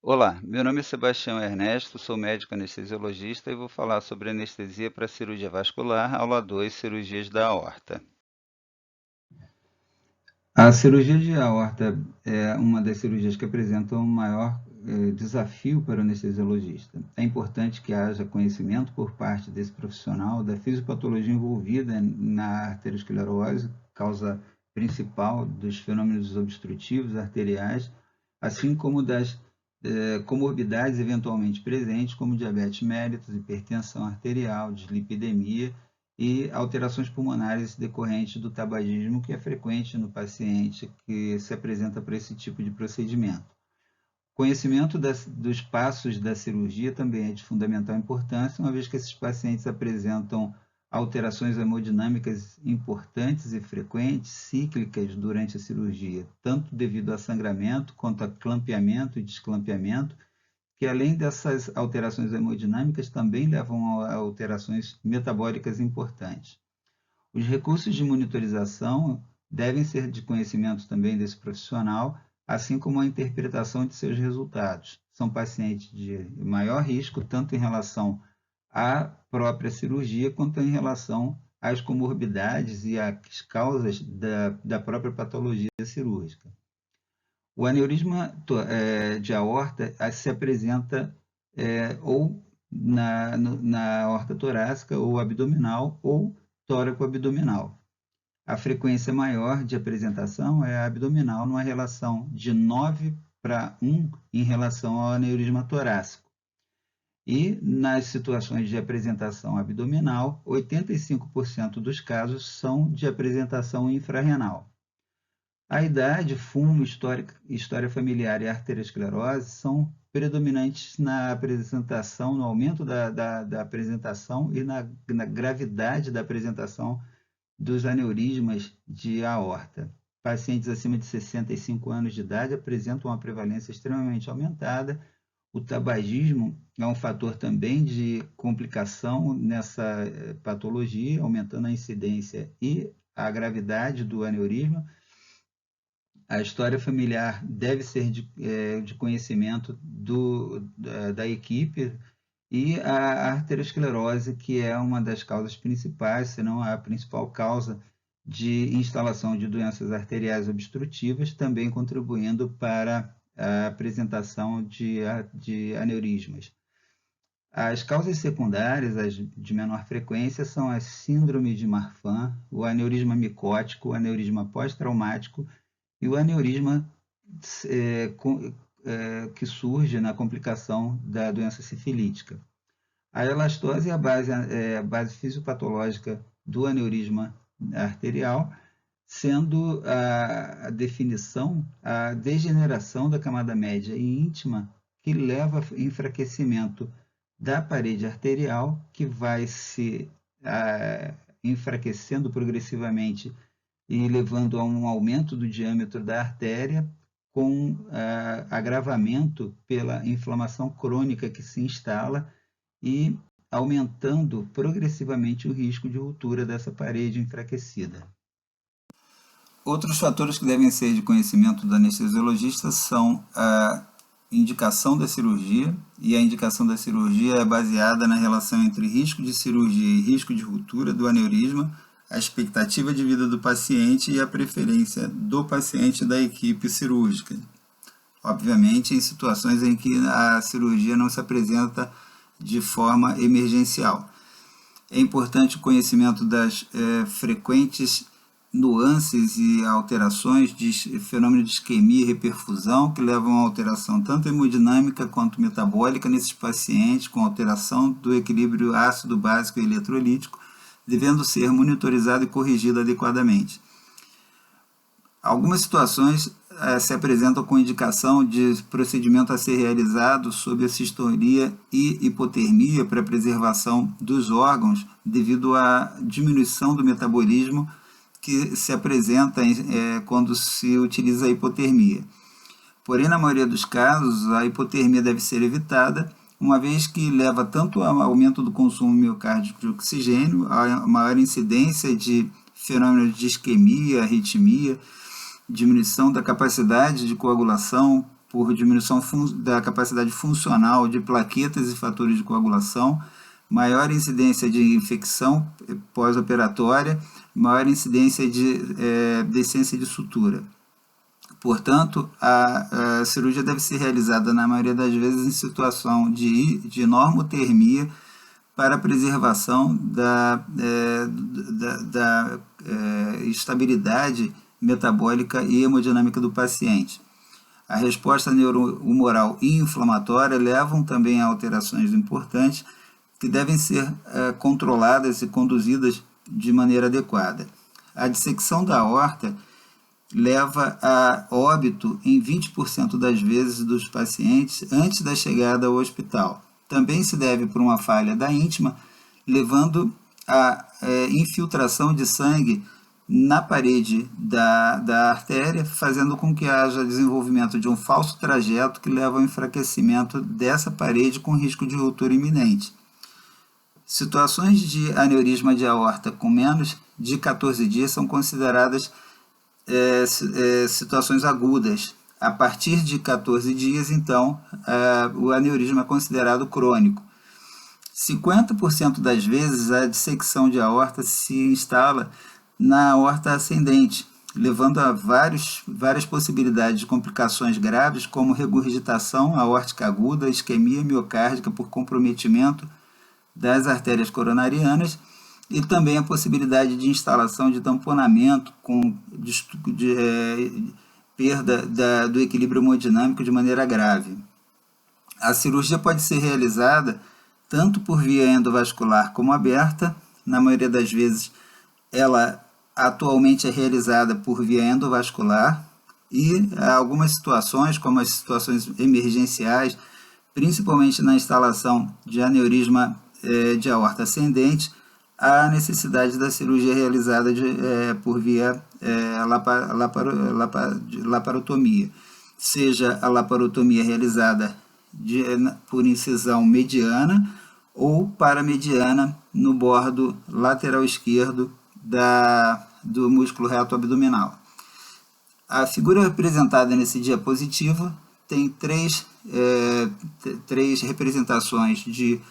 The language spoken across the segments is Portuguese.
Olá, meu nome é Sebastião Ernesto, sou médico anestesiologista e vou falar sobre anestesia para cirurgia vascular, aula 2, cirurgias da aorta. A cirurgia de aorta é uma das cirurgias que apresentam o maior desafio para o anestesiologista. É importante que haja conhecimento por parte desse profissional da fisiopatologia envolvida na arteriosclerose, causa principal dos fenômenos obstrutivos arteriais, assim como das comorbidades eventualmente presentes, como diabetes mellitus, hipertensão arterial, dislipidemia e alterações pulmonares decorrentes do tabagismo, que é frequente no paciente que se apresenta para esse tipo de procedimento. Conhecimento dos passos da cirurgia também é de fundamental importância, uma vez que esses pacientes apresentam alterações hemodinâmicas importantes e frequentes, cíclicas, durante a cirurgia, tanto devido a sangramento quanto a clampeamento e desclampeamento, que além dessas alterações hemodinâmicas também levam a alterações metabólicas importantes. Os recursos de monitorização devem ser de conhecimento também desse profissional, assim como a interpretação de seus resultados. São pacientes de maior risco, tanto em relação à própria cirurgia, quanto em relação às comorbidades e às causas da própria patologia cirúrgica. O aneurisma de aorta se apresenta ou na aorta torácica ou abdominal ou tóraco-abdominal. A frequência maior de apresentação é a abdominal, numa relação de 9:1 em relação ao aneurisma torácico. E nas situações de apresentação abdominal, 85% dos casos são de apresentação infrarrenal. A idade, fumo, história familiar e arteriosclerose são predominantes na apresentação, no aumento da apresentação e na gravidade da apresentação dos aneurismas de aorta. Pacientes acima de 65 anos de idade apresentam uma prevalência extremamente aumentada. O tabagismo é um fator também de complicação nessa patologia, aumentando a incidência e a gravidade do aneurisma. A história familiar deve ser de conhecimento da equipe, e a arteriosclerose, que é uma das causas principais, se não a principal causa de instalação de doenças arteriais obstrutivas, também contribuindo para a apresentação de aneurismas. As causas secundárias, as de menor frequência, são a síndrome de Marfan, o aneurisma micótico, o aneurisma pós-traumático e o aneurisma que surge na complicação da doença sifilítica. A elastose é a base fisiopatológica do aneurisma arterial, sendo a definição a degeneração da camada média e íntima, que leva a enfraquecimento da parede arterial, que vai se enfraquecendo progressivamente e levando a um aumento do diâmetro da artéria, com agravamento pela inflamação crônica que se instala e aumentando progressivamente o risco de ruptura dessa parede enfraquecida. Outros fatores que devem ser de conhecimento do anestesiologista são a indicação da cirurgia, e a indicação da cirurgia é baseada na relação entre risco de cirurgia e risco de ruptura do aneurisma, a expectativa de vida do paciente e a preferência do paciente e da equipe cirúrgica. Obviamente, em situações em que a cirurgia não se apresenta de forma emergencial. É importante o conhecimento das frequentes nuances e alterações de fenômeno de isquemia e reperfusão, que levam a alteração tanto hemodinâmica quanto metabólica nesses pacientes, com alteração do equilíbrio ácido básico e eletrolítico, devendo ser monitorizado e corrigido adequadamente. Algumas situações se apresentam com indicação de procedimento a ser realizado sob assistolia e hipotermia para preservação dos órgãos, devido à diminuição do metabolismo que se apresenta quando se utiliza a hipotermia. Porém, na maioria dos casos, a hipotermia deve ser evitada, uma vez que leva tanto ao aumento do consumo miocárdico de oxigênio, a maior incidência de fenômenos de isquemia, arritmia, diminuição da capacidade de coagulação por diminuição da capacidade funcional de plaquetas e fatores de coagulação, maior incidência de infecção pós-operatória, maior incidência de descência de sutura. Portanto, a cirurgia deve ser realizada, na maioria das vezes, em situação de normotermia para a preservação da estabilidade metabólica e hemodinâmica do paciente. A resposta neurohumoral e inflamatória levam também a alterações importantes que devem ser controladas e conduzidas de maneira adequada. A dissecção da aorta leva a óbito em 20% das vezes dos pacientes antes da chegada ao hospital. Também se deve por uma falha da íntima, levando a infiltração de sangue na parede da artéria, fazendo com que haja desenvolvimento de um falso trajeto que leva ao enfraquecimento dessa parede com risco de ruptura iminente. Situações de aneurisma de aorta com menos de 14 dias são consideradas situações agudas. A partir de 14 dias, então, o aneurisma é considerado crônico. 50% das vezes a dissecção de aorta se instala na aorta ascendente, levando a várias possibilidades de complicações graves, como regurgitação aórtica aguda, isquemia miocárdica por comprometimento das artérias coronarianas, e também a possibilidade de instalação de tamponamento com perda do equilíbrio hemodinâmico de maneira grave. A cirurgia pode ser realizada tanto por via endovascular como aberta. Na maioria das vezes, ela atualmente é realizada por via endovascular, e algumas situações, como as situações emergenciais, principalmente na instalação de aneurisma de aorta ascendente, há necessidade da cirurgia realizada por via laparotomia, seja a laparotomia realizada por incisão mediana ou paramediana no bordo lateral esquerdo do músculo reto abdominal. A figura representada nesse diapositivo tem três representações de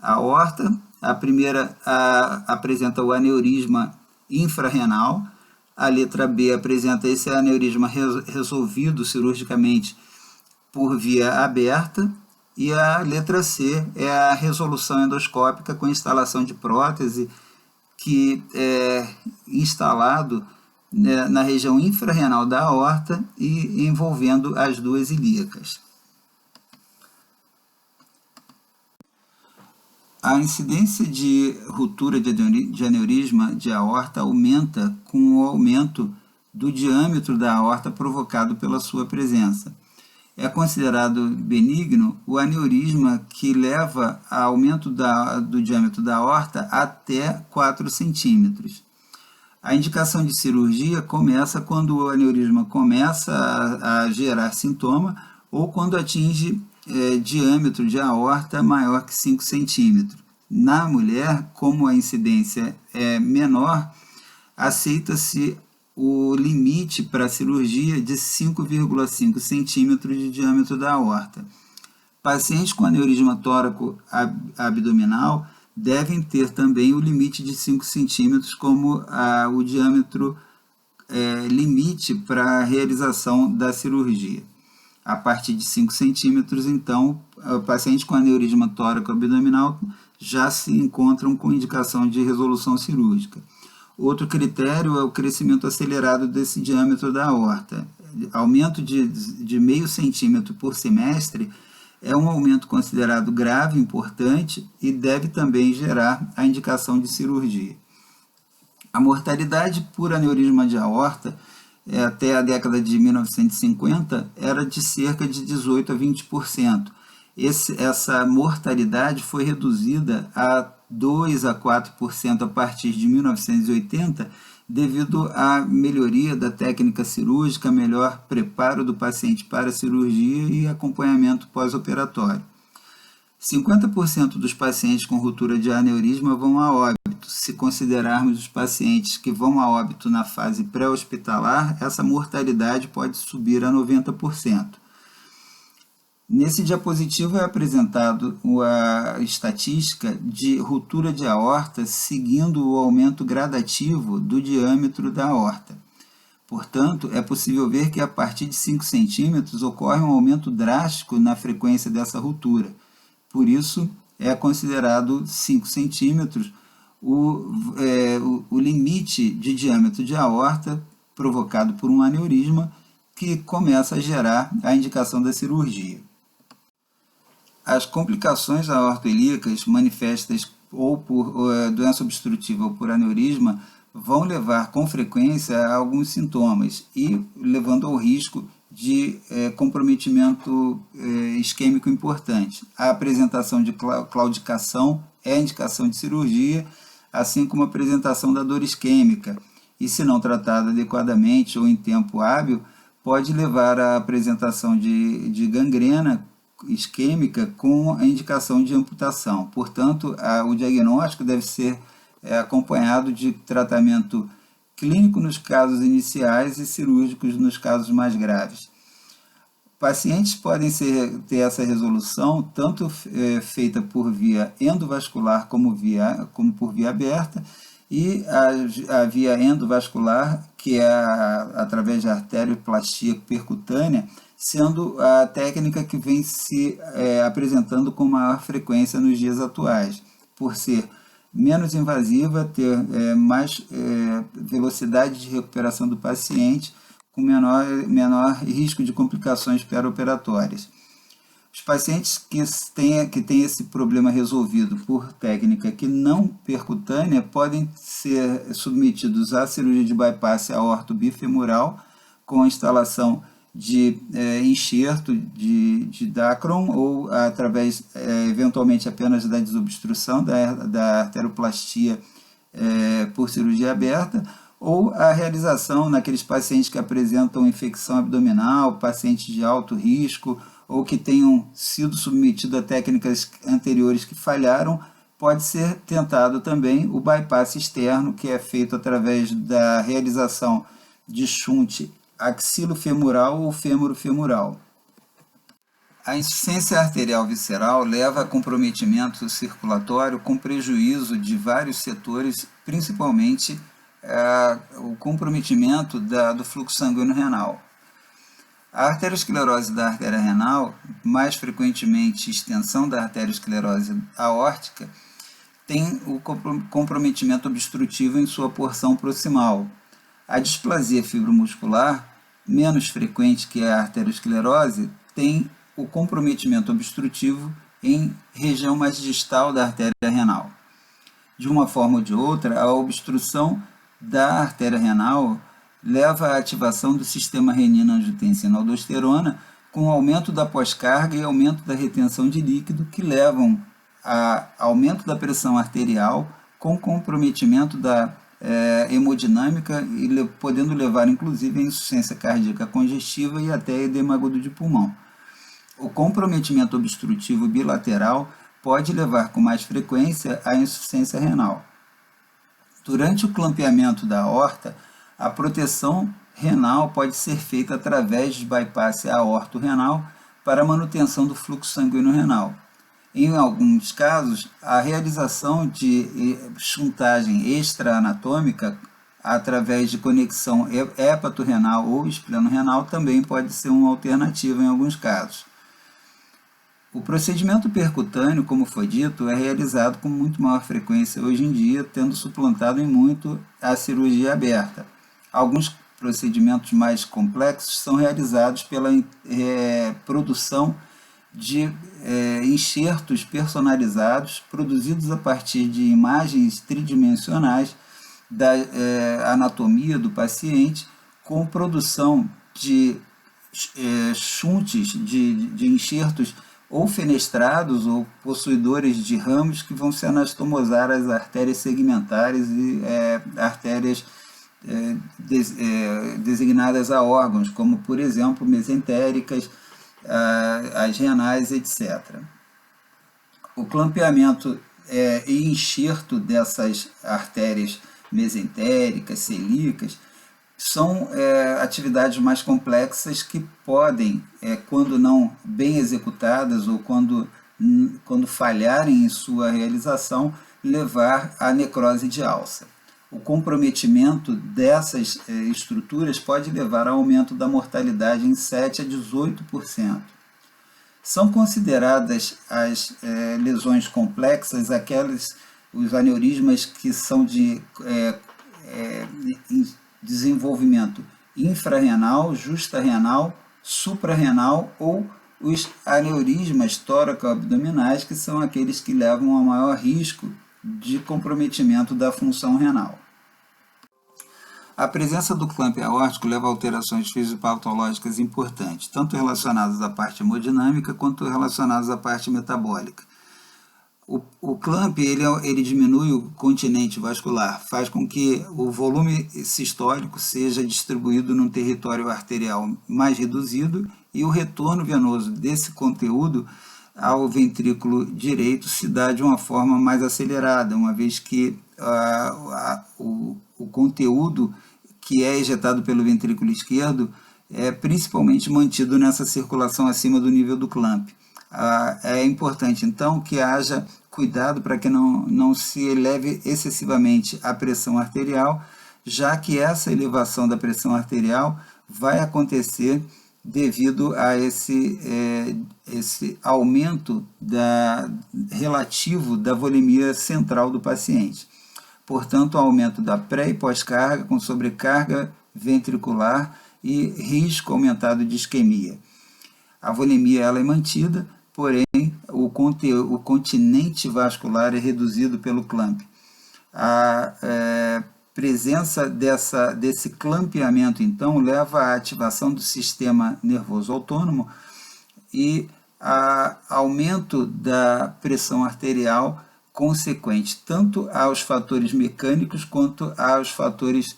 aorta. A primeira apresenta o aneurisma infrarrenal, a letra B apresenta esse aneurisma resolvido cirurgicamente por via aberta, e a letra C é a resolução endoscópica com instalação de prótese, que é instalado na região infrarrenal da aorta e envolvendo as duas ilíacas. A incidência de ruptura de aneurisma de aorta aumenta com o aumento do diâmetro da aorta provocado pela sua presença. É considerado benigno o aneurisma que leva a aumento do diâmetro da aorta até 4 centímetros. A indicação de cirurgia começa quando o aneurisma começa a gerar sintoma ou quando atinge diâmetro de aorta maior que 5 centímetros. Na mulher, como a incidência é menor, aceita-se o limite para a cirurgia de 5,5 centímetros de diâmetro da aorta. Pacientes com aneurisma tóraco abdominal devem ter também o limite de 5 centímetros como o diâmetro limite para a realização da cirurgia. A partir de 5 centímetros, então, o paciente com aneurisma tóraco abdominal já se encontram com indicação de resolução cirúrgica. Outro critério é o crescimento acelerado desse diâmetro da aorta. Aumento de 0,5 centímetro por semestre é um aumento considerado grave, importante, e deve também gerar a indicação de cirurgia. A mortalidade por aneurisma de aorta até a década de 1950 era de cerca de 18 a 20%. Essa mortalidade foi reduzida a 2 a 4% a partir de 1980, devido à melhoria da técnica cirúrgica, melhor preparo do paciente para a cirurgia e acompanhamento pós-operatório. 50% dos pacientes com ruptura de aneurisma vão a óbito. Se considerarmos os pacientes que vão a óbito na fase pré-hospitalar, essa mortalidade pode subir a 90%. Nesse diapositivo é apresentado a estatística de ruptura de aorta seguindo o aumento gradativo do diâmetro da aorta. Portanto, é possível ver que a partir de 5 centímetros ocorre um aumento drástico na frequência dessa ruptura. Por isso, é considerado 5 centímetros o limite de diâmetro de aorta provocado por um aneurisma que começa a gerar a indicação da cirurgia. As complicações aortoilíacas manifestas ou por doença obstrutiva ou por aneurisma vão levar com frequência a alguns sintomas e levando ao risco de comprometimento isquêmico importante. A apresentação de claudicação é indicação de cirurgia, assim como a apresentação da dor isquêmica, e se não tratada adequadamente ou em tempo hábil, pode levar à apresentação de gangrena isquêmica com a indicação de amputação. Portanto, o diagnóstico deve ser acompanhado de tratamento clínico nos casos iniciais e cirúrgicos nos casos mais graves. Pacientes podem ter essa resolução tanto feita por via endovascular como por via aberta, e a via endovascular, que é através de arterioplastia percutânea, sendo a técnica que vem se apresentando com maior frequência nos dias atuais, por ser menos invasiva, ter mais velocidade de recuperação do paciente, com menor risco de complicações perioperatórias. Os pacientes que têm esse problema resolvido por técnica que não percutânea podem ser submetidos à cirurgia de bypass aorto-bifemoral com a instalação de enxerto de Dacron ou através, eventualmente, apenas da desobstrução da arterioplastia por cirurgia aberta, ou a realização naqueles pacientes que apresentam infecção abdominal, pacientes de alto risco ou que tenham sido submetidos a técnicas anteriores que falharam, pode ser tentado também o bypass externo, que é feito através da realização de shunt axilofemoral ou fêmuro-femoral. A insuficiência arterial visceral leva a comprometimento circulatório com prejuízo de vários setores, principalmente o comprometimento do fluxo sanguíneo renal. A arteriosclerose da artéria renal, mais frequentemente extensão da arteriosclerose aórtica, tem o comprometimento obstrutivo em sua porção proximal. A displasia fibromuscular, menos frequente que a arteriosclerose, tem o comprometimento obstrutivo em região mais distal da artéria renal. De uma forma ou de outra, a obstrução da artéria renal leva à ativação do sistema renina-angiotensina-aldosterona, com aumento da pós-carga e aumento da retenção de líquido, que levam a aumento da pressão arterial, com comprometimento da hemodinâmica e podendo levar, inclusive, a insuficiência cardíaca congestiva e até edema agudo de pulmão. O comprometimento obstrutivo bilateral pode levar com mais frequência à insuficiência renal. Durante o clampeamento da aorta, a proteção renal pode ser feita através de bypass aorto-renal para a manutenção do fluxo sanguíneo renal. Em alguns casos, a realização de shuntagem extra-anatômica através de conexão hepato-renal ou espleno-renal também pode ser uma alternativa em alguns casos. O procedimento percutâneo, como foi dito, é realizado com muito maior frequência hoje em dia, tendo suplantado em muito a cirurgia aberta. Alguns procedimentos mais complexos são realizados pela produção de enxertos personalizados, produzidos a partir de imagens tridimensionais da anatomia do paciente, com produção de shunts de enxertos ou fenestrados ou possuidores de ramos que vão se anastomosar as artérias segmentares e artérias designadas a órgãos, como, por exemplo, mesentéricas, as renais, etc. O clampeamento e enxerto dessas artérias mesentéricas, celíacas, São atividades mais complexas que podem, quando não bem executadas ou quando falharem em sua realização, levar à necrose de alça. O comprometimento dessas estruturas pode levar ao aumento da mortalidade em 7 a 18%. São consideradas as lesões complexas os aneurismas que são de desenvolvimento infrarrenal, justarenal, suprarrenal ou os aneurismas tóraco-abdominais, que são aqueles que levam ao maior risco de comprometimento da função renal. A presença do clamp aórtico leva a alterações fisiopatológicas importantes, tanto relacionadas à parte hemodinâmica quanto relacionadas à parte metabólica. O clamp ele diminui o continente vascular, faz com que o volume sistólico seja distribuído num território arterial mais reduzido e o retorno venoso desse conteúdo ao ventrículo direito se dá de uma forma mais acelerada, uma vez que o conteúdo que é ejetado pelo ventrículo esquerdo é principalmente mantido nessa circulação acima do nível do clamp. É importante, então, que haja cuidado para que não se eleve excessivamente a pressão arterial, já que essa elevação da pressão arterial vai acontecer devido a esse aumento relativo da volemia central do paciente. Portanto, aumento da pré- e pós-carga com sobrecarga ventricular e risco aumentado de isquemia. A volemia ela é mantida, porém o continente vascular é reduzido pelo clamp. A presença desse clampeamento, então, leva à ativação do sistema nervoso autônomo e a aumento da pressão arterial consequente tanto aos fatores mecânicos quanto aos fatores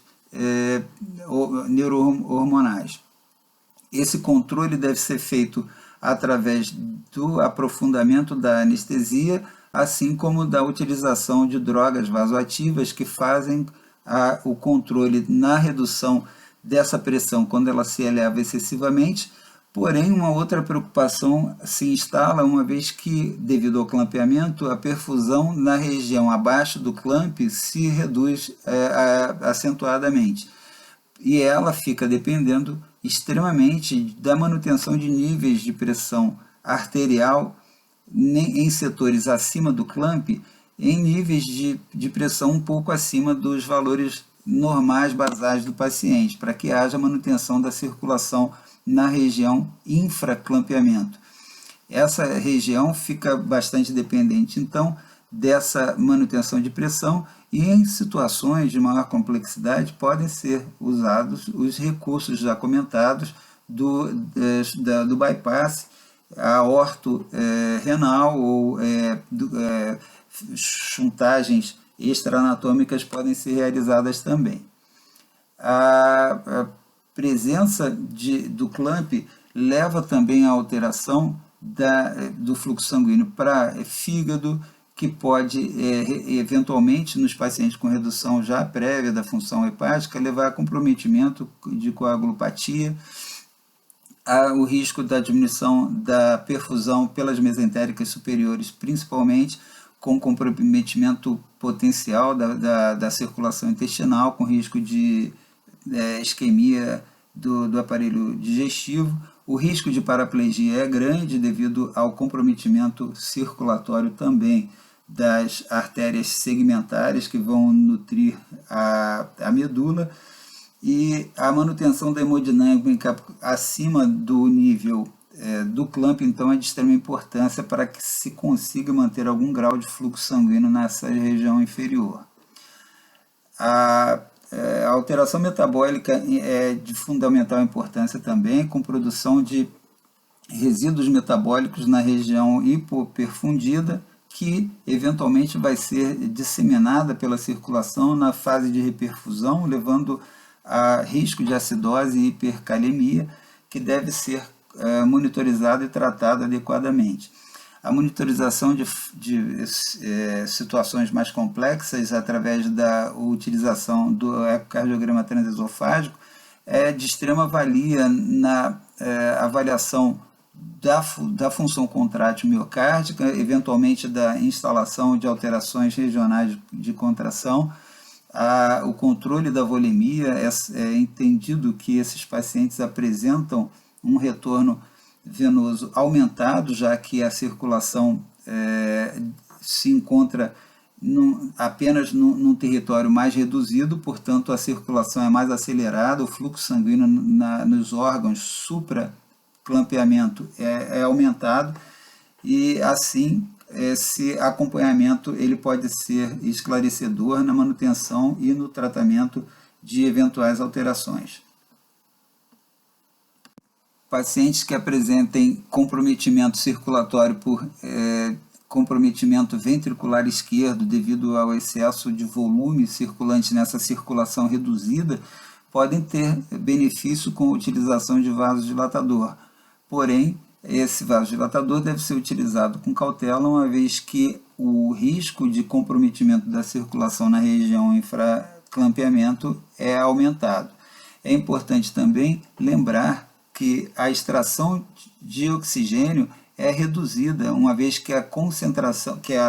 neurohormonais. Esse controle deve ser feito através do aprofundamento da anestesia, assim como da utilização de drogas vasoativas que fazem o controle na redução dessa pressão quando ela se eleva excessivamente. Porém, uma outra preocupação se instala uma vez que, devido ao clampeamento, a perfusão na região abaixo do clamp se reduz acentuadamente. E ela fica dependendo extremamente da manutenção de níveis de pressão arterial em setores acima do clamp, em níveis de pressão um pouco acima dos valores normais basais do paciente, para que haja manutenção da circulação na região infraclampeamento. Essa região fica bastante dependente, então, dessa manutenção de pressão e em situações de maior complexidade podem ser usados os recursos já comentados do bypass, a orto-renal ou chuntagens extraanatômicas podem ser realizadas também. A presença do clamp leva também à alteração do fluxo sanguíneo para fígado, que pode, eventualmente, nos pacientes com redução já prévia da função hepática, levar a comprometimento de coagulopatia, o risco da diminuição da perfusão pelas mesentéricas superiores, principalmente com comprometimento potencial da circulação intestinal, com risco de isquemia do aparelho digestivo. O risco de paraplegia é grande devido ao comprometimento circulatório também das artérias segmentares que vão nutrir a medula, e a manutenção da hemodinâmica acima do nível do clamp, então, é de extrema importância para que se consiga manter algum grau de fluxo sanguíneo nessa região inferior. A alteração metabólica é de fundamental importância também, com produção de resíduos metabólicos na região hipoperfundida, que eventualmente vai ser disseminada pela circulação na fase de reperfusão, levando a risco de acidose e hipercalemia, que deve ser monitorizado e tratado adequadamente. A monitorização de situações mais complexas através da utilização do ecocardiograma transesofágico é de extrema valia na avaliação da função contrátil miocárdica, eventualmente da instalação de alterações regionais de contração. O controle da volemia, é entendido que esses pacientes apresentam um retorno venoso aumentado, já que a circulação se encontra apenas num território mais reduzido, portanto a circulação é mais acelerada, o fluxo sanguíneo nos órgãos supraclampeamento é aumentado, e assim esse acompanhamento ele pode ser esclarecedor na manutenção e no tratamento de eventuais alterações. Pacientes que apresentem comprometimento circulatório por comprometimento ventricular esquerdo devido ao excesso de volume circulante nessa circulação reduzida podem ter benefício com a utilização de vasodilatador. Porém, esse vasodilatador deve ser utilizado com cautela, uma vez que o risco de comprometimento da circulação na região infraclampeamento é aumentado. É importante também lembrar que a extração de oxigênio é reduzida, uma vez que a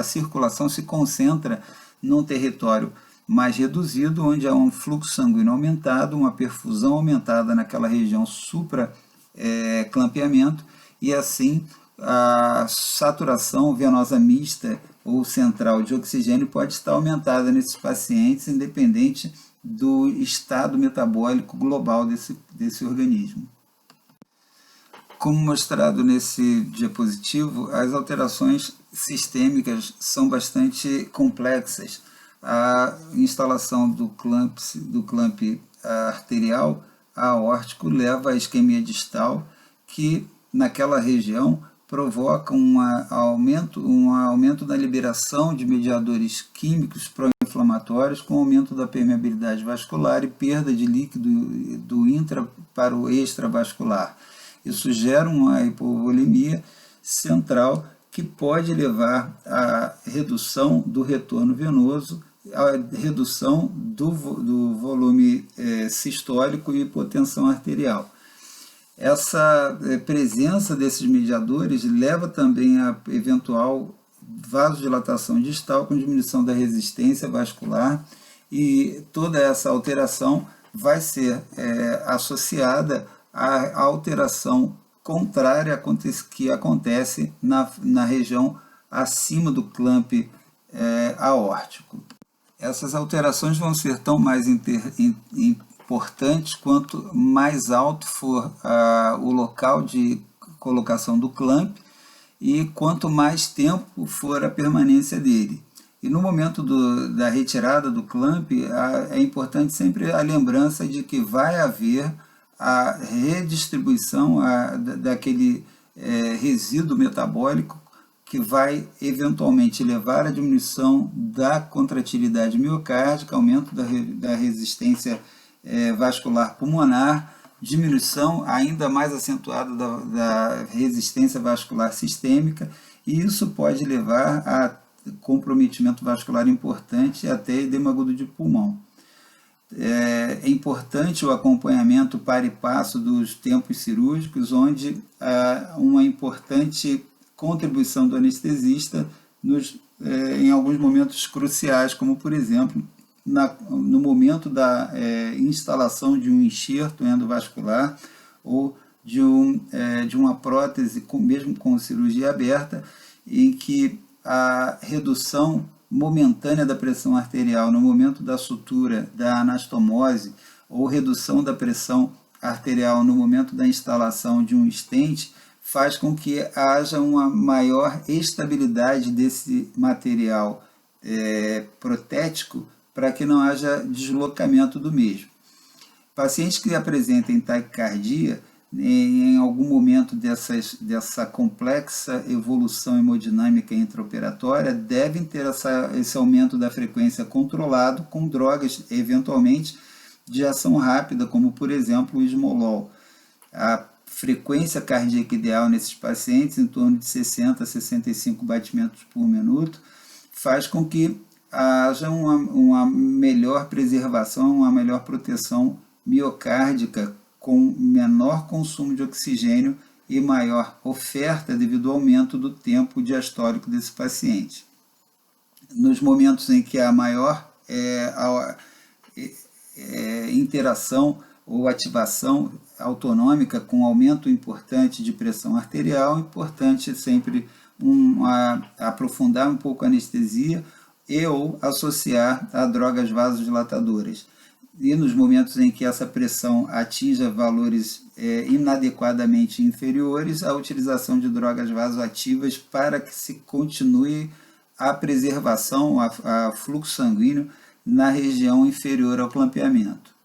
circulação se concentra num território mais reduzido, onde há um fluxo sanguíneo aumentado, uma perfusão aumentada naquela região supraclampeamento, e assim a saturação venosa mista ou central de oxigênio pode estar aumentada nesses pacientes, independente do estado metabólico global desse organismo. Como mostrado nesse diapositivo, as alterações sistêmicas são bastante complexas. A instalação do clamp arterial aórtico leva à isquemia distal, que naquela região provoca um aumento da liberação de mediadores químicos pró-inflamatórios, com aumento da permeabilidade vascular e perda de líquido do intra para o extravascular. Isso gera uma hipovolemia central que pode levar à redução do retorno venoso, à redução do volume sistólico e hipotensão arterial. Essa presença desses mediadores leva também a eventual vasodilatação distal com diminuição da resistência vascular, e toda essa alteração vai ser associada à alteração contrária que acontece na região acima do clamp aórtico. Essas alterações vão ser tão mais importantes quanto mais alto for o local de colocação do clamp e quanto mais tempo for a permanência dele. E no momento da retirada do clamp, é importante sempre a lembrança de que vai haver a redistribuição daquele resíduo metabólico que vai eventualmente levar à diminuição da contratilidade miocárdica, aumento da resistência vascular pulmonar, diminuição ainda mais acentuada da resistência vascular sistêmica, e isso pode levar a comprometimento vascular importante e até edema agudo de pulmão. É importante o acompanhamento par e passo dos tempos cirúrgicos, onde há uma importante contribuição do anestesista em alguns momentos cruciais, como por exemplo no momento da instalação de um enxerto endovascular ou de uma prótese, mesmo com cirurgia aberta, em que a redução momentânea da pressão arterial no momento da sutura, da anastomose, ou redução da pressão arterial no momento da instalação de um stent, faz com que haja uma maior estabilidade desse material protético, para que não haja deslocamento do mesmo. Pacientes que apresentem taquicardia, em algum momento dessa complexa evolução hemodinâmica intraoperatória, devem ter esse aumento da frequência controlado com drogas, eventualmente, de ação rápida, como, por exemplo, o esmolol. A frequência cardíaca ideal nesses pacientes, em torno de 60 a 65 batimentos por minuto, faz com que haja uma melhor preservação, uma melhor proteção miocárdica com menor consumo de oxigênio e maior oferta devido ao aumento do tempo diastólico desse paciente. Nos momentos em que há maior interação ou ativação autonômica com aumento importante de pressão arterial, é importante sempre aprofundar um pouco a anestesia e ou associar a drogas vasodilatadoras. E nos momentos em que essa pressão atinja valores inadequadamente inferiores, a utilização de drogas vasoativas para que se continue a preservação, a fluxo sanguíneo na região inferior ao clampeamento.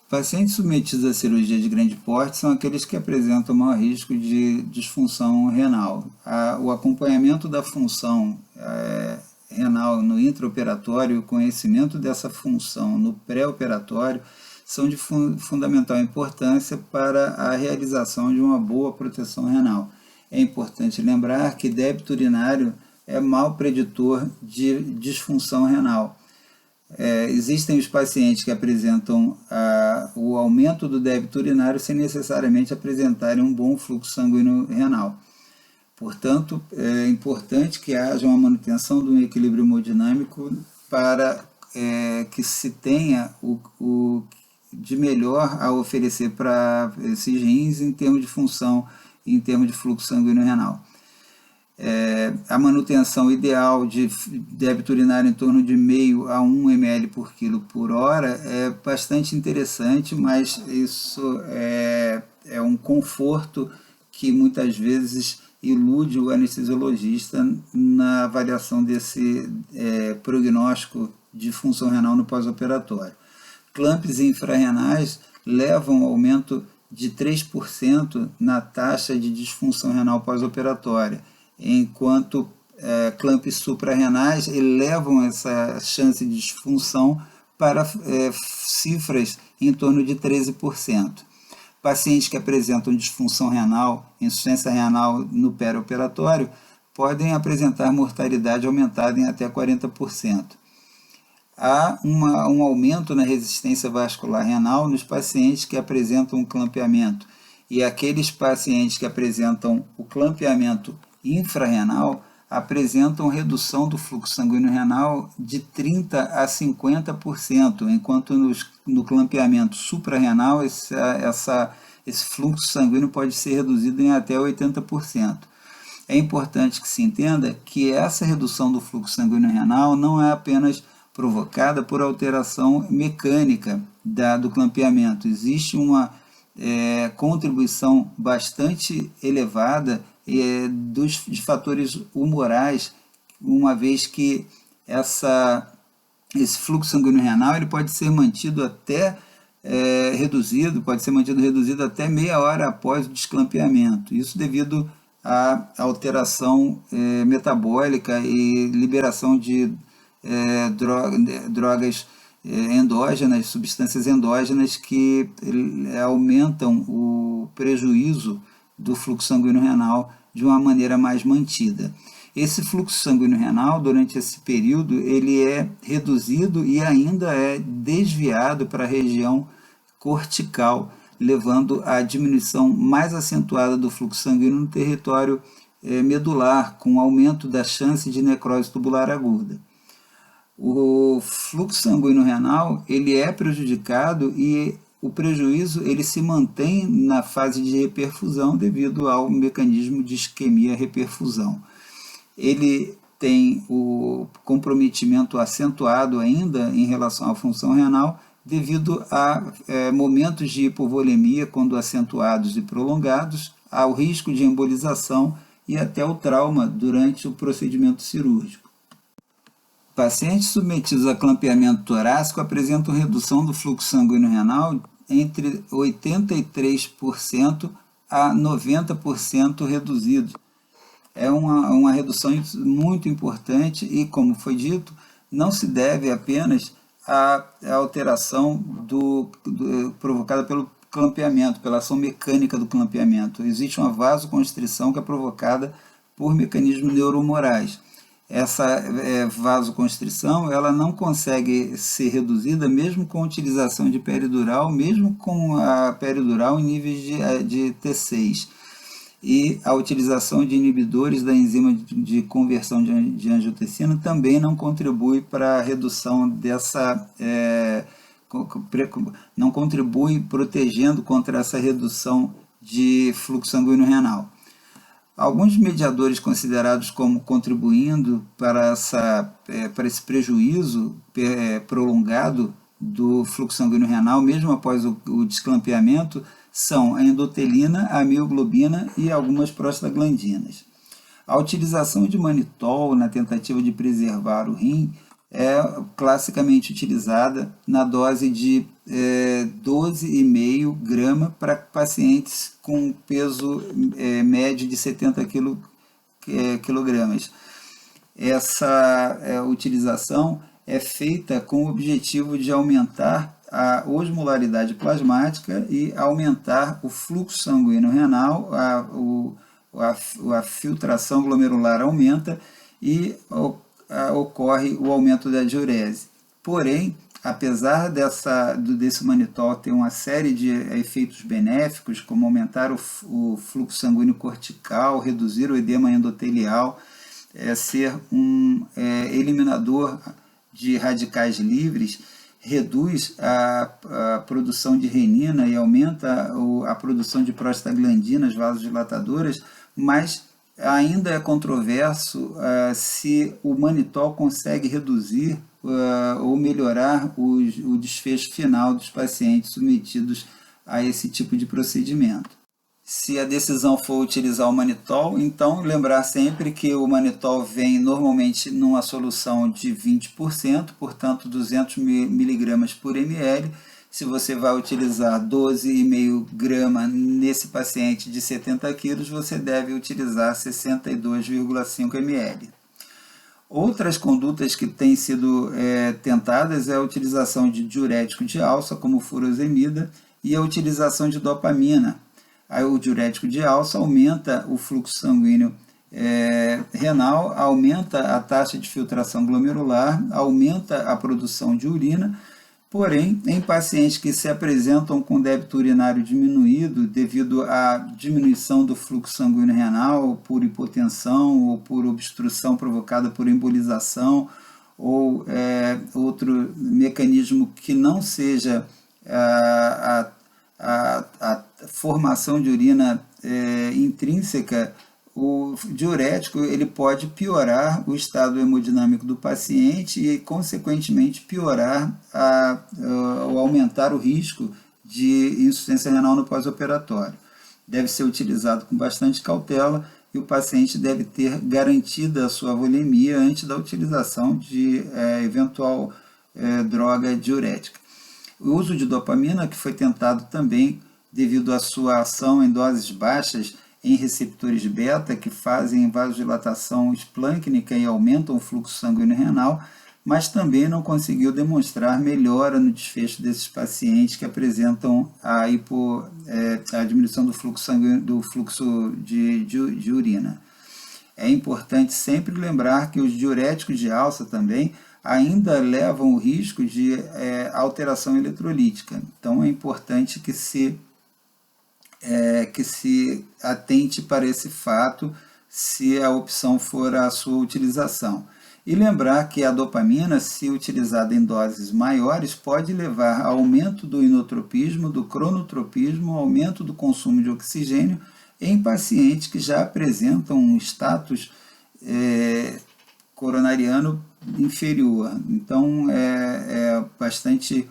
Pacientes submetidos à cirurgia de grande porte são aqueles que apresentam maior risco de disfunção renal. O acompanhamento da função renal no intraoperatório e o conhecimento dessa função no pré-operatório são de fundamental importância para a realização de uma boa proteção renal. É importante lembrar que débito urinário é mau preditor de disfunção renal. Existem os pacientes que apresentam o aumento do débito urinário sem necessariamente apresentarem um bom fluxo sanguíneo renal. Portanto, é importante que haja uma manutenção do equilíbrio hemodinâmico para que se tenha o de melhor a oferecer para esses rins em termos de função, em termos de fluxo sanguíneo renal. A manutenção ideal de débito urinário em torno de 0,5 a 1 ml por quilo por hora é bastante interessante, mas isso é um conforto que muitas vezes ilude o anestesiologista na avaliação desse prognóstico de função renal no pós-operatório. Clamps infrarrenais levam ao aumento de 3% na taxa de disfunção renal pós-operatória, enquanto clamps suprarrenais elevam essa chance de disfunção para cifras em torno de 13%. Pacientes que apresentam disfunção renal, insuficiência renal no perioperatório, podem apresentar mortalidade aumentada em até 40%. Há um aumento na resistência vascular renal nos pacientes que apresentam clampeamento, e aqueles pacientes que apresentam o clampeamento infrarrenal apresentam redução do fluxo sanguíneo renal de 30% a 50%, enquanto no clampeamento suprarrenal esse fluxo sanguíneo pode ser reduzido em até 80%. É importante que se entenda que essa redução do fluxo sanguíneo renal não é apenas provocada por alteração mecânica do clampeamento. Existe uma contribuição bastante elevada de fatores humorais, uma vez que esse fluxo sanguíneo renal ele pode ser mantido até reduzido até meia hora após o desclampeamento. Isso devido à alteração metabólica e liberação de drogas endógenas, substâncias endógenas que aumentam o prejuízo do fluxo sanguíneo renal de uma maneira mais mantida. Esse fluxo sanguíneo renal, durante esse período, ele é reduzido e ainda é desviado para a região cortical, levando à diminuição mais acentuada do fluxo sanguíneo no território medular, com aumento da chance de necrose tubular aguda. O fluxo sanguíneo renal ele é prejudicado e o prejuízo ele se mantém na fase de reperfusão devido ao mecanismo de isquemia-reperfusão. Ele tem o comprometimento acentuado ainda em relação à função renal devido a momentos de hipovolemia, quando acentuados e prolongados, ao risco de embolização e até o trauma durante o procedimento cirúrgico. Pacientes submetidos a clampeamento torácico apresentam redução do fluxo sanguíneo renal entre 83% a 90% reduzido. É uma redução muito importante e, como foi dito, não se deve apenas à alteração provocada pelo clampeamento, pela ação mecânica do clampeamento. Existe uma vasoconstrição que é provocada por mecanismos neurohumorais. essa vasoconstrição ela não consegue ser reduzida mesmo com a utilização de peridural, mesmo com a peridural em níveis de T6. E a utilização de inibidores da enzima de conversão de angiotensina também não contribui para a redução dessa, não contribui protegendo contra essa redução de fluxo sanguíneo renal. Alguns mediadores considerados como contribuindo para esse prejuízo prolongado do fluxo sanguíneo renal, mesmo após o desclampeamento, são a endotelina, a mioglobina e algumas prostaglandinas. A utilização de manitol na tentativa de preservar o rim é classicamente utilizada na dose de 12,5 gramas para pacientes com peso médio de 70 quilogramas. Essa utilização é feita com o objetivo de aumentar a osmolaridade plasmática e aumentar o fluxo sanguíneo renal, a filtração glomerular aumenta e ocorre o aumento da diurese. Porém, apesar desse manitol ter uma série de efeitos benéficos, como aumentar o fluxo sanguíneo cortical, reduzir o edema endotelial, ser um eliminador de radicais livres, reduz a produção de renina e aumenta a produção de prostaglandinas vasodilatadoras, mas ainda é controverso se o manitol consegue reduzir ou melhorar o desfecho final dos pacientes submetidos a esse tipo de procedimento. Se a decisão for utilizar o manitol, então lembrar sempre que o manitol vem normalmente numa solução de 20%, portanto 200 mg por ml. Se você vai utilizar 12,5 gramas nesse paciente de 70 kg, você deve utilizar 62,5 ml. Outras condutas que têm sido tentadas é a utilização de diurético de alça, como furosemida, e a utilização de dopamina. Aí o diurético de alça aumenta o fluxo sanguíneo renal, aumenta a taxa de filtração glomerular, aumenta a produção de urina, porém, em pacientes que se apresentam com débito urinário diminuído devido à diminuição do fluxo sanguíneo renal, por hipotensão ou por obstrução provocada por embolização ou outro mecanismo que não seja a formação de urina intrínseca, o diurético ele pode piorar o estado hemodinâmico do paciente e, consequentemente, piorar ou aumentar o risco de insuficiência renal no pós-operatório. Deve ser utilizado com bastante cautela e o paciente deve ter garantida a sua volemia antes da utilização de eventual droga diurética. O uso de dopamina, que foi tentado também devido à sua ação em doses baixas em receptores beta, que fazem vasodilatação esplâncnica e aumentam o fluxo sanguíneo renal, mas também não conseguiu demonstrar melhora no desfecho desses pacientes que apresentam a diminuição do fluxo sanguíneo, do fluxo de urina. É importante sempre lembrar que os diuréticos de alça também ainda levam o risco de alteração eletrolítica. Então é importante que se atente para esse fato se a opção for a sua utilização. E lembrar que a dopamina, se utilizada em doses maiores, pode levar a aumento do inotropismo, do cronotropismo, aumento do consumo de oxigênio em pacientes que já apresentam um status coronariano inferior. Então é bastante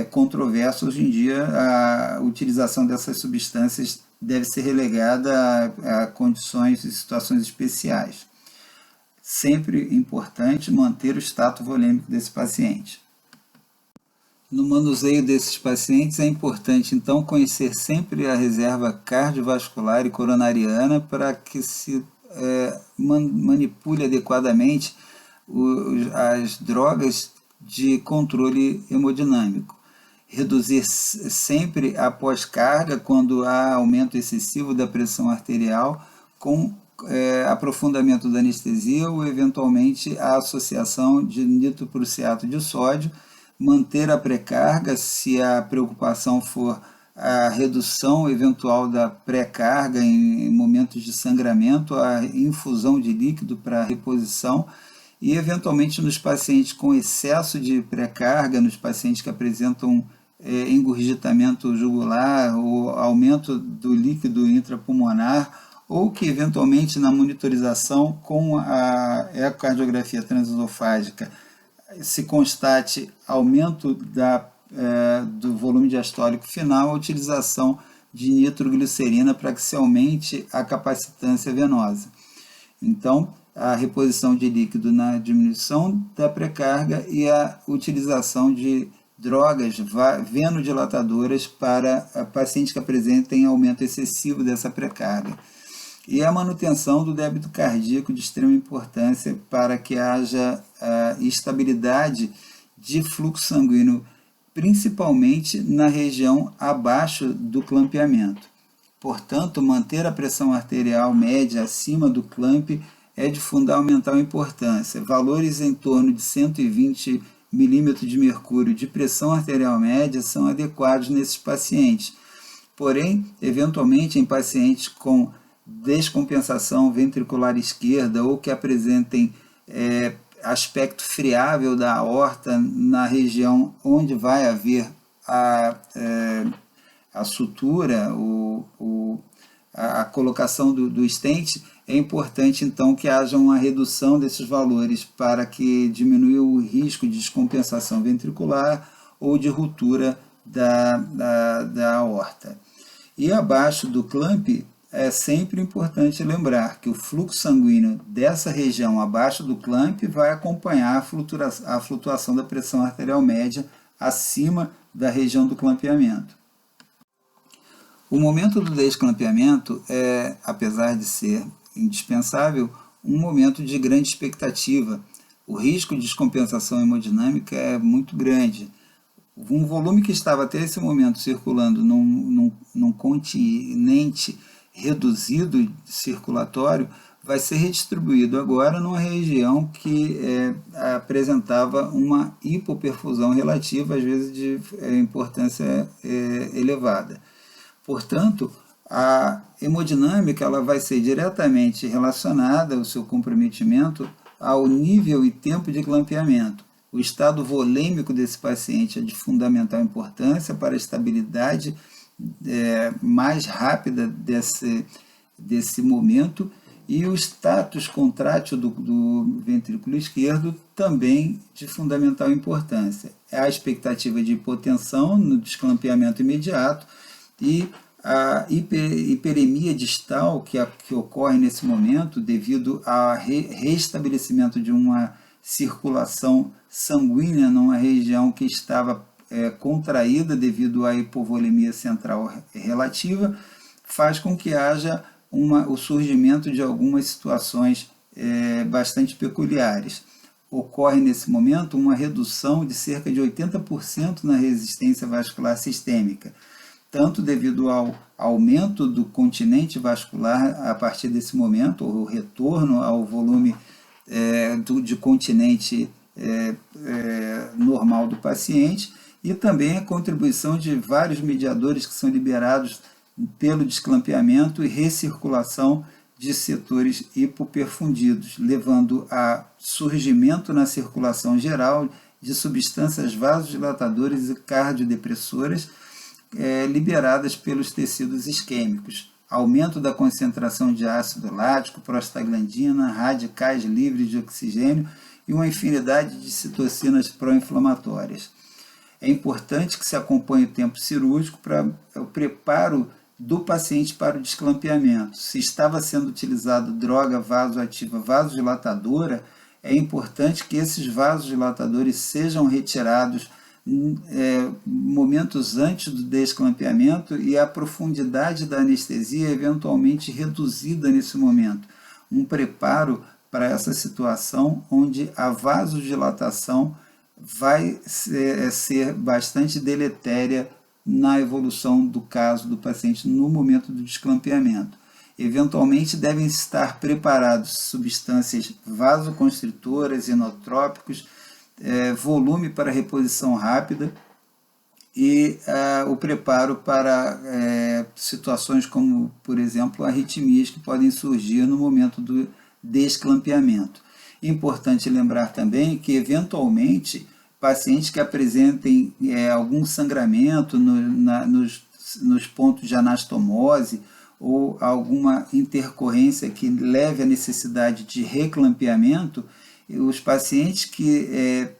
controverso hoje em dia. A utilização dessas substâncias deve ser relegada a condições e situações especiais. Sempre importante manter o status volêmico desse paciente. No manuseio desses pacientes é importante então conhecer sempre a reserva cardiovascular e coronariana para que se manipule adequadamente as drogas de controle hemodinâmico. Reduzir sempre a pós-carga quando há aumento excessivo da pressão arterial com aprofundamento da anestesia ou, eventualmente, a associação de nitroprussiato de sódio, manter a pré-carga, se a preocupação for a redução eventual da pré-carga em momentos de sangramento, a infusão de líquido para reposição, e, eventualmente, nos pacientes com excesso de pré-carga, nos pacientes que apresentam engurgitamento jugular ou aumento do líquido intrapulmonar, ou que, eventualmente, na monitorização com a ecocardiografia transesofágica, se constate aumento do volume diastólico final, a utilização de nitroglicerina para que se aumente a capacitância venosa. Então, a reposição de líquido na diminuição da pré-carga e a utilização de drogas venodilatadoras para pacientes que apresentem aumento excessivo dessa pré-carga. E a manutenção do débito cardíaco de extrema importância para que haja estabilidade de fluxo sanguíneo, principalmente na região abaixo do clampeamento. Portanto, manter a pressão arterial média acima do clamp é de fundamental importância. Valores em torno de 120 milímetros de mercúrio de pressão arterial média são adequados nesses pacientes. Porém, eventualmente, em pacientes com descompensação ventricular esquerda ou que apresentem aspecto friável da aorta na região onde vai haver a sutura, a colocação do stent, é importante então que haja uma redução desses valores para que diminua o risco de descompensação ventricular ou de ruptura da aorta. E abaixo do clamp, é sempre importante lembrar que o fluxo sanguíneo dessa região abaixo do clamp vai acompanhar a flutuação da pressão arterial média acima da região do clampeamento. O momento do desclampeamento é, apesar de ser indispensável, um momento de grande expectativa. O risco de descompensação hemodinâmica é muito grande. Um volume que estava até esse momento circulando num continente reduzido circulatório vai ser redistribuído agora numa região que apresentava uma hipoperfusão relativa, às vezes de importância elevada. Portanto, a hemodinâmica ela vai ser diretamente relacionada, o seu comprometimento, ao nível e tempo de clampeamento. O estado volêmico desse paciente é de fundamental importância para a estabilidade mais rápida desse momento, e o status contrátil do ventrículo esquerdo também de fundamental importância. A expectativa de hipotensão no desclampeamento imediato e a hiperemia distal que ocorre nesse momento devido ao restabelecimento de uma circulação sanguínea numa região que estava contraída devido à hipovolemia central relativa, faz com que haja o surgimento de algumas situações bastante peculiares. Ocorre nesse momento uma redução de cerca de 80% na resistência vascular sistêmica, tanto devido ao aumento do continente vascular a partir desse momento, o retorno ao volume de continente normal do paciente, e também a contribuição de vários mediadores que são liberados pelo desclampeamento e recirculação de setores hipoperfundidos, levando a surgimento na circulação geral de substâncias vasodilatadoras e cardiodepressoras liberadas pelos tecidos isquêmicos, aumento da concentração de ácido lático, prostaglandina, radicais livres de oxigênio e uma infinidade de citocinas pró-inflamatórias. É importante que se acompanhe o tempo cirúrgico para o preparo do paciente para o desclampeamento. Se estava sendo utilizada droga vasoativa vasodilatadora, é importante que esses vasodilatadores sejam retirados momentos antes do desclampeamento e a profundidade da anestesia eventualmente reduzida nesse momento. Um preparo para essa situação onde a vasodilatação vai ser bastante deletéria na evolução do caso do paciente no momento do desclampeamento. Eventualmente devem estar preparados substâncias vasoconstritoras, inotrópicos, volume para reposição rápida e o preparo para situações como, por exemplo, arritmias que podem surgir no momento do desclampeamento. Importante lembrar também que, eventualmente, pacientes que apresentem algum sangramento nos pontos de anastomose ou alguma intercorrência que leve à necessidade de reclampeamento, os pacientes que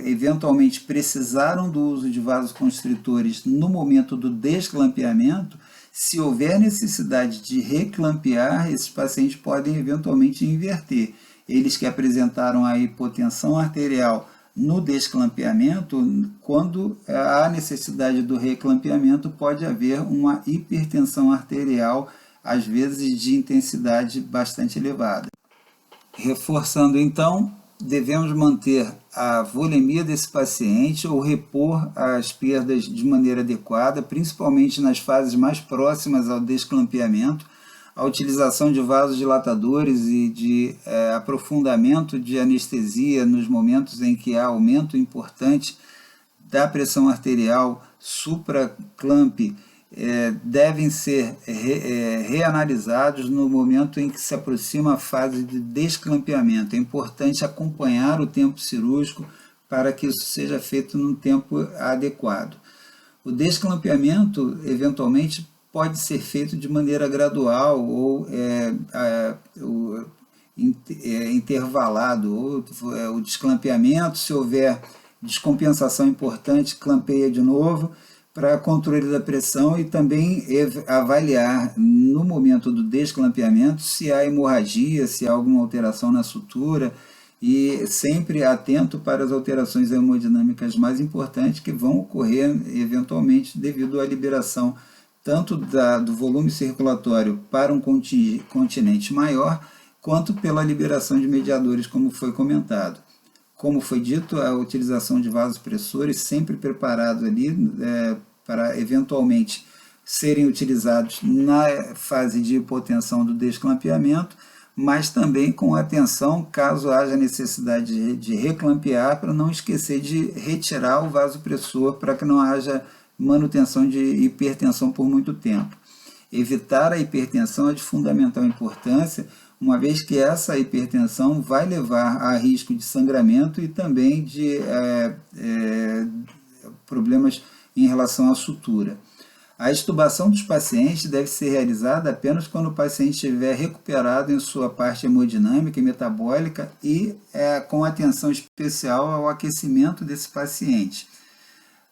eventualmente precisaram do uso de vasoconstritores no momento do desclampeamento, se houver necessidade de reclampear, esses pacientes podem eventualmente inverter. Eles que apresentaram a hipotensão arterial no desclampeamento, quando há necessidade do reclampeamento, pode haver uma hipertensão arterial, às vezes de intensidade bastante elevada. Reforçando então, devemos manter a volemia desse paciente ou repor as perdas de maneira adequada, principalmente nas fases mais próximas ao desclampeamento. A utilização de vasodilatadores e de aprofundamento de anestesia nos momentos em que há aumento importante da pressão arterial supraclamp devem ser reanalisados no momento em que se aproxima a fase de desclampeamento. É importante acompanhar o tempo cirúrgico para que isso seja feito num tempo adequado. O desclampeamento, eventualmente, pode ser feito de maneira gradual ou intervalado, ou o desclampeamento, se houver descompensação importante, clampeia de novo, para controle da pressão e também avaliar no momento do desclampeamento se há hemorragia, se há alguma alteração na sutura e sempre atento para as alterações hemodinâmicas mais importantes que vão ocorrer eventualmente devido à liberação tanto do volume circulatório para um continente maior, quanto pela liberação de mediadores, como foi comentado. Como foi dito, a utilização de vasopressores sempre preparados ali para eventualmente serem utilizados na fase de hipotensão do desclampeamento, mas também com atenção caso haja necessidade de reclampear, para não esquecer de retirar o vasopressor para que não haja manutenção de hipertensão por muito tempo. Evitar a hipertensão é de fundamental importância, uma vez que essa hipertensão vai levar a risco de sangramento e também de problemas em relação à sutura. A extubação dos pacientes deve ser realizada apenas quando o paciente estiver recuperado em sua parte hemodinâmica e metabólica e com atenção especial ao aquecimento desse paciente.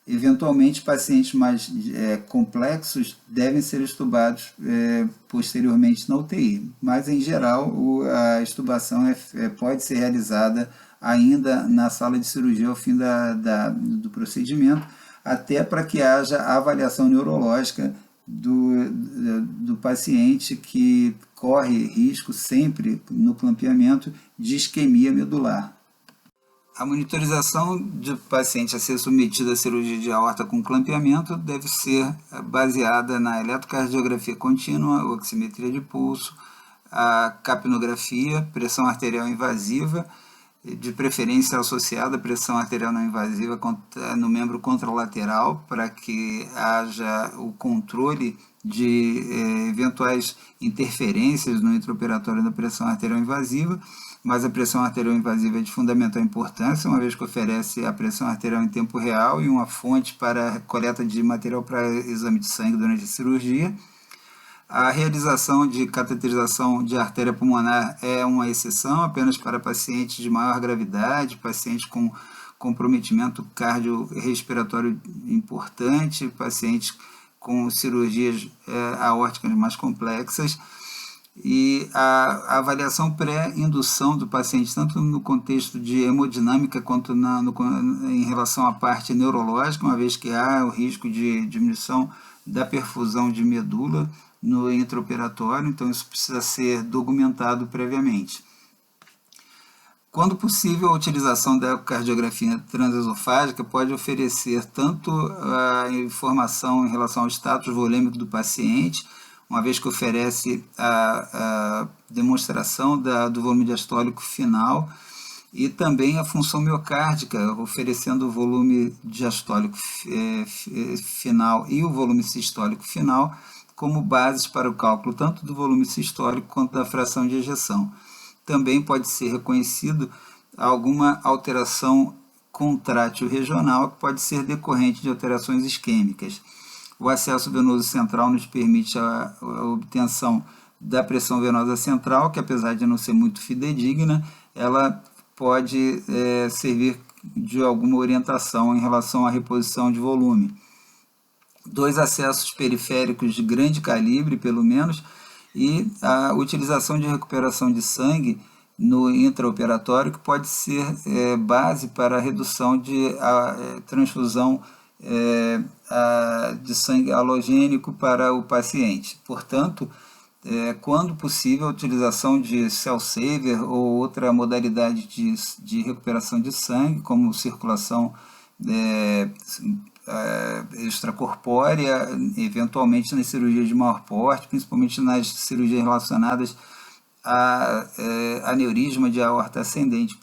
Eventualmente, pacientes mais complexos devem ser estubados posteriormente na UTI, mas em geral a extubação pode ser realizada ainda na sala de cirurgia ao fim do procedimento, até para que haja avaliação neurológica do paciente, que corre risco sempre no clampeamento de isquemia medular. A monitorização do paciente a ser submetido à cirurgia de aorta com clampeamento deve ser baseada na eletrocardiografia contínua, oximetria de pulso, a capnografia, pressão arterial invasiva, de preferência associada à pressão arterial não invasiva no membro contralateral, para que haja o controle de eventuais interferências no intraoperatório da pressão arterial invasiva, mas a pressão arterial invasiva é de fundamental importância, uma vez que oferece a pressão arterial em tempo real e uma fonte para coleta de material para exame de sangue durante a cirurgia. A realização de cateterização de artéria pulmonar é uma exceção, apenas para pacientes de maior gravidade, pacientes com comprometimento cardiorrespiratório importante, pacientes com cirurgias aórticas mais complexas. E a avaliação pré-indução do paciente, tanto no contexto de hemodinâmica quanto em relação à parte neurológica, uma vez que há o risco de diminuição da perfusão de medula no intraoperatório, então isso precisa ser documentado previamente. Quando possível, a utilização da ecocardiografia transesofágica pode oferecer tanto a informação em relação ao status volêmico do paciente, uma vez que oferece a demonstração do volume diastólico final e também a função miocárdica, oferecendo o volume diastólico final e o volume sistólico final como bases para o cálculo tanto do volume sistólico quanto da fração de ejeção. Também pode ser reconhecido alguma alteração contrátil regional que pode ser decorrente de alterações isquêmicas. O acesso venoso central nos permite a obtenção da pressão venosa central, que apesar de não ser muito fidedigna, ela pode servir de alguma orientação em relação à reposição de volume. 2 acessos periféricos de grande calibre, pelo menos, e a utilização de recuperação de sangue no intraoperatório, que pode ser base para a redução de transfusão de sangue halogênico para o paciente. Portanto, quando possível, a utilização de cell saver ou outra modalidade de recuperação de sangue, como circulação extracorpórea, eventualmente nas cirurgias de maior porte, principalmente nas cirurgias relacionadas a aneurisma de aorta ascendente,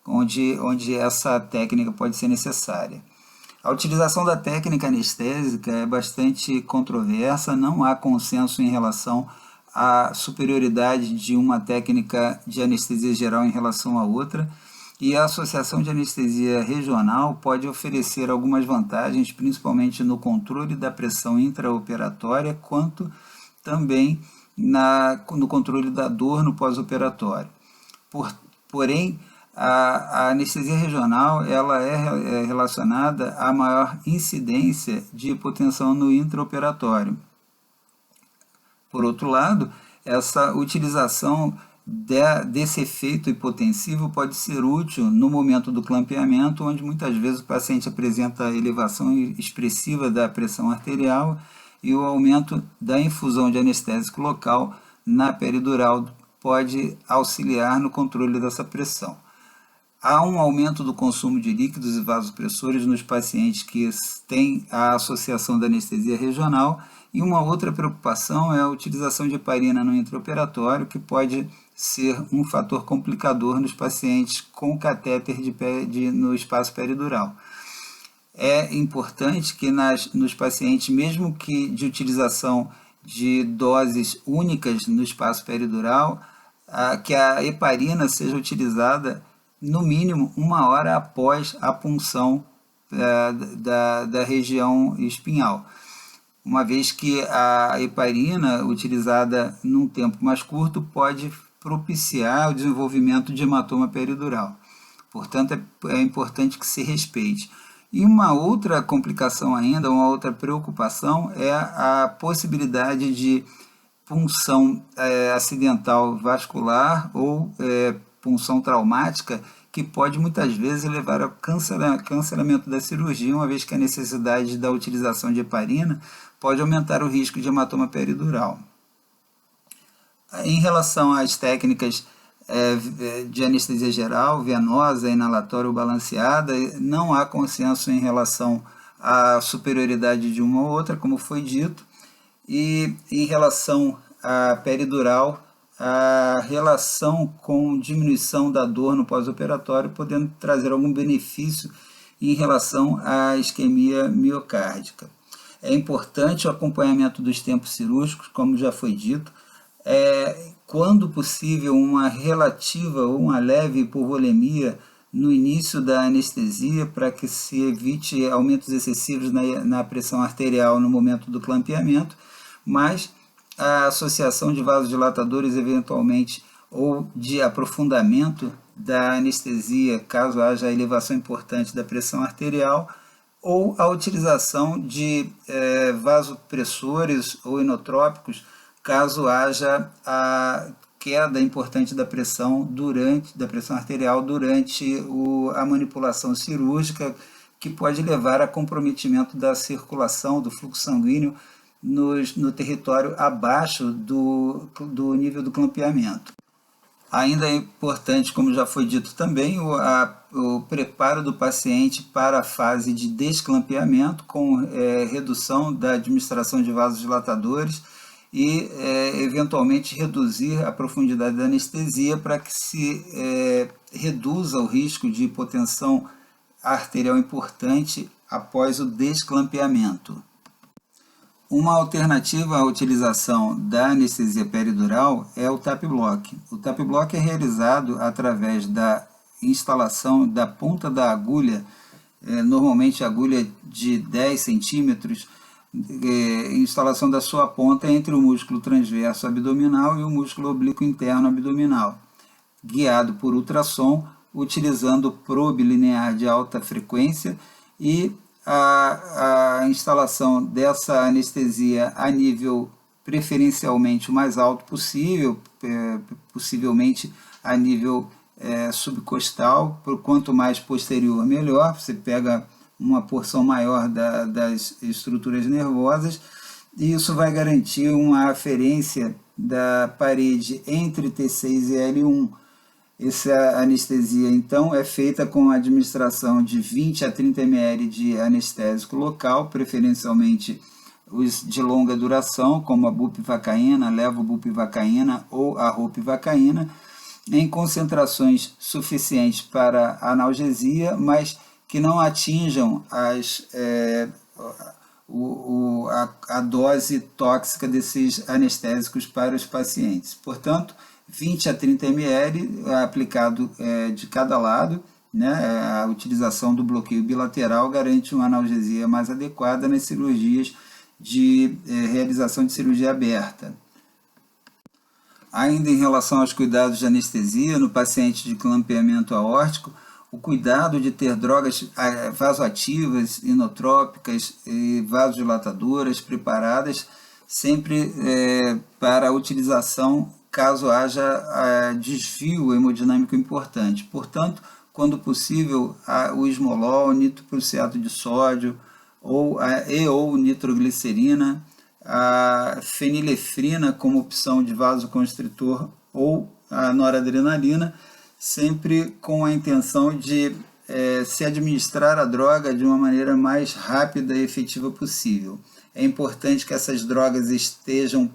onde essa técnica pode ser necessária. A utilização da técnica anestésica é bastante controversa, não há consenso em relação à superioridade de uma técnica de anestesia geral em relação à outra, e a associação de anestesia regional pode oferecer algumas vantagens, principalmente no controle da pressão intraoperatória, quanto também no controle da dor no pós-operatório. Porém, a anestesia regional ela é relacionada à maior incidência de hipotensão no intraoperatório. Por outro lado, essa utilização desse efeito hipotensivo pode ser útil no momento do clampeamento, onde muitas vezes o paciente apresenta elevação expressiva da pressão arterial e o aumento da infusão de anestésico local na peridural pode auxiliar no controle dessa pressão. Há um aumento do consumo de líquidos e vasopressores nos pacientes que têm a associação da anestesia regional, e uma outra preocupação é a utilização de heparina no intraoperatório, que pode ser um fator complicador nos pacientes com catéter no espaço peridural. É importante que nos pacientes, mesmo que de utilização de doses únicas no espaço peridural, que a heparina seja utilizada no mínimo 1 hora após a punção da região espinhal, uma vez que a heparina utilizada num tempo mais curto pode propiciar o desenvolvimento de hematoma peridural. Portanto, é importante que se respeite. E uma outra complicação ainda, uma outra preocupação é a possibilidade de punção acidental vascular ou punção traumática, que pode muitas vezes levar ao cancelamento da cirurgia, uma vez que a necessidade da utilização de heparina pode aumentar o risco de hematoma peridural. Em relação às técnicas de anestesia geral, venosa, inalatória ou balanceada, não há consenso em relação à superioridade de uma ou outra, como foi dito, e em relação à peridural, a relação com diminuição da dor no pós-operatório, podendo trazer algum benefício em relação à isquemia miocárdica. É importante o acompanhamento dos tempos cirúrgicos, como já foi dito, quando possível uma relativa ou uma leve hipovolemia no início da anestesia, para que se evite aumentos excessivos na pressão arterial no momento do clampeamento, mas a associação de vasodilatadores eventualmente ou de aprofundamento da anestesia, caso haja elevação importante da pressão arterial, ou a utilização de vasopressores ou inotrópicos, caso haja a queda importante da pressão arterial durante a manipulação cirúrgica, que pode levar a comprometimento da circulação, do fluxo sanguíneo no território abaixo do nível do clampeamento. Ainda é importante, como já foi dito também, o preparo do paciente para a fase de desclampeamento, com redução da administração de vasodilatadores e eventualmente reduzir a profundidade da anestesia para que se reduza o risco de hipotensão arterial importante após o desclampeamento. Uma alternativa à utilização da anestesia peridural é o TAP-Block. O TAP-Block é realizado através da instalação da ponta da agulha, normalmente agulha de 10 centímetros, instalação da sua ponta entre o músculo transverso abdominal e o músculo oblíquo interno abdominal, guiado por ultrassom, utilizando probe linear de alta frequência e a instalação dessa anestesia a nível preferencialmente o mais alto possível, possivelmente a nível subcostal, por quanto mais posterior melhor, você pega uma porção maior das estruturas nervosas, e isso vai garantir uma aferência da parede entre T6 e L1. Essa anestesia, então, é feita com a administração de 20 a 30 ml de anestésico local, preferencialmente os de longa duração, como a bupivacaína, levobupivacaína ou a ropivacaína, em concentrações suficientes para analgesia, mas que não atinjam a dose tóxica desses anestésicos para os pacientes. Portanto, 20 a 30 ml aplicado de cada lado, né? A utilização do bloqueio bilateral garante uma analgesia mais adequada nas cirurgias de realização de cirurgia aberta. Ainda em relação aos cuidados de anestesia no paciente de clampeamento aórtico, o cuidado de ter drogas vasoativas, inotrópicas e vasodilatadoras preparadas sempre para a utilização caso haja desvio hemodinâmico importante. Portanto, quando possível, o esmolol, nitroprusiato de sódio ou nitroglicerina, a fenilefrina como opção de vasoconstritor ou a noradrenalina, sempre com a intenção de se administrar a droga de uma maneira mais rápida e efetiva possível. É importante que essas drogas estejam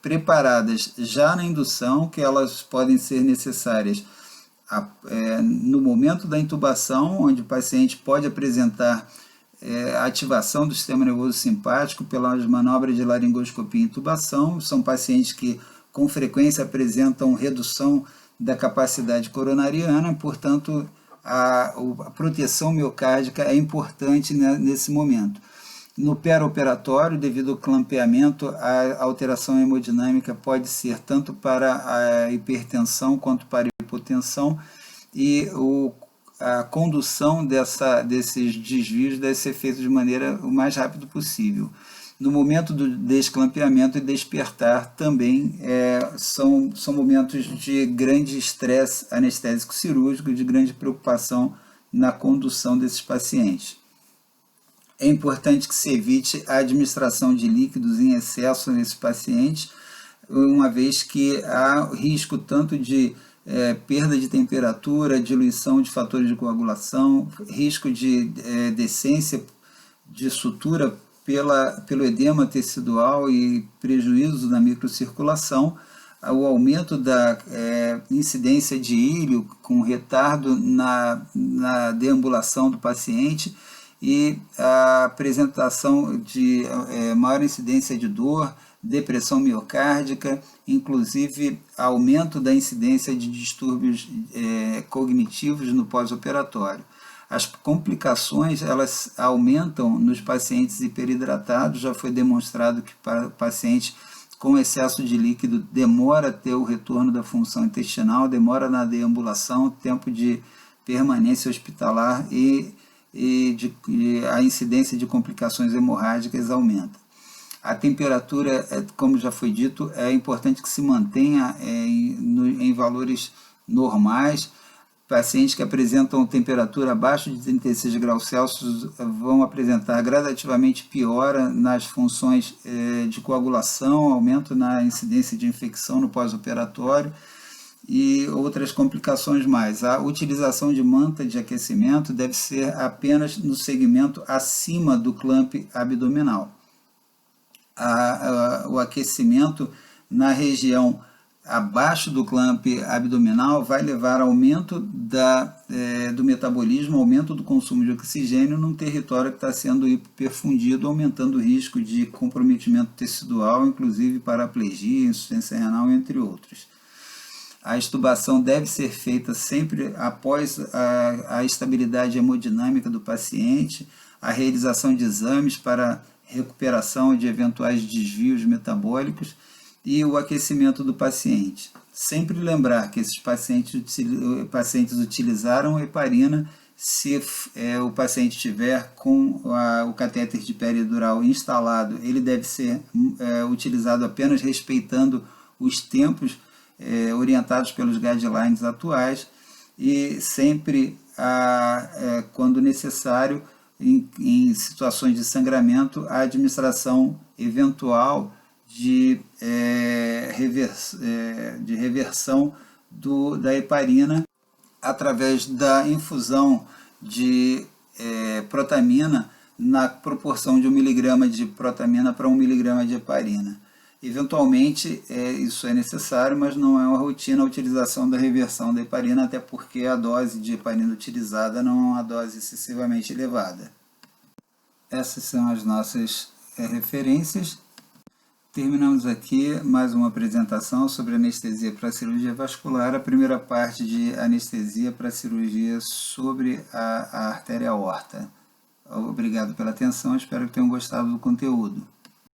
preparadas já na indução, que elas podem ser necessárias no momento da intubação, onde o paciente pode apresentar ativação do sistema nervoso simpático pelas manobras de laringoscopia e intubação. São pacientes que com frequência apresentam redução da capacidade coronariana, portanto a proteção miocárdica é importante nesse momento. No perioperatório, devido ao clampeamento, a alteração hemodinâmica pode ser tanto para a hipertensão quanto para a hipotensão, e a condução desses desvios deve ser feita de maneira o mais rápido possível. No momento do desclampeamento e despertar também são momentos de grande estresse anestésico cirúrgico, de grande preocupação na condução desses pacientes. É importante que se evite a administração de líquidos em excesso nesse paciente, uma vez que há risco tanto de perda de temperatura, diluição de fatores de coagulação, risco de decência de sutura pelo edema tecidual e prejuízo na microcirculação, o aumento da incidência de íleo com retardo na deambulação do paciente, e a apresentação de maior incidência de dor, depressão miocárdica, inclusive aumento da incidência de distúrbios cognitivos no pós-operatório. As complicações elas aumentam nos pacientes hiperidratados. Já foi demonstrado que para paciente com excesso de líquido demora a ter o retorno da função intestinal, demora na deambulação, tempo de permanência hospitalar e a incidência de complicações hemorrágicas aumenta. A temperatura, como já foi dito, é importante que se mantenha em valores normais. Pacientes que apresentam temperatura abaixo de 36 graus Celsius vão apresentar gradativamente piora nas funções de coagulação, aumento na incidência de infecção no pós-operatório e outras complicações mais. A utilização de manta de aquecimento deve ser apenas no segmento acima do clamp abdominal. o aquecimento na região abaixo do clamp abdominal vai levar ao aumento do metabolismo, aumento do consumo de oxigênio num território que está sendo hiperfundido, aumentando o risco de comprometimento tecidual, inclusive paraplegia, insuficiência renal, entre outros. A extubação deve ser feita sempre após a estabilidade hemodinâmica do paciente, a realização de exames para recuperação de eventuais desvios metabólicos e o aquecimento do paciente. Sempre lembrar que esses pacientes utilizaram heparina se o paciente tiver com o catéter de peridural instalado. Ele deve ser utilizado apenas respeitando os tempos orientados pelos guidelines atuais e sempre, quando necessário, em situações de sangramento, a administração eventual de reversão da heparina através da infusão de protamina na proporção de 1 mg de protamina para 1 mg de heparina. Eventualmente, isso é necessário, mas não é uma rotina a utilização da reversão da heparina, até porque a dose de heparina utilizada não é uma dose excessivamente elevada. Essas são as nossas referências. Terminamos aqui mais uma apresentação sobre anestesia para cirurgia vascular, a primeira parte de anestesia para cirurgia sobre a artéria aorta. Obrigado pela atenção, espero que tenham gostado do conteúdo.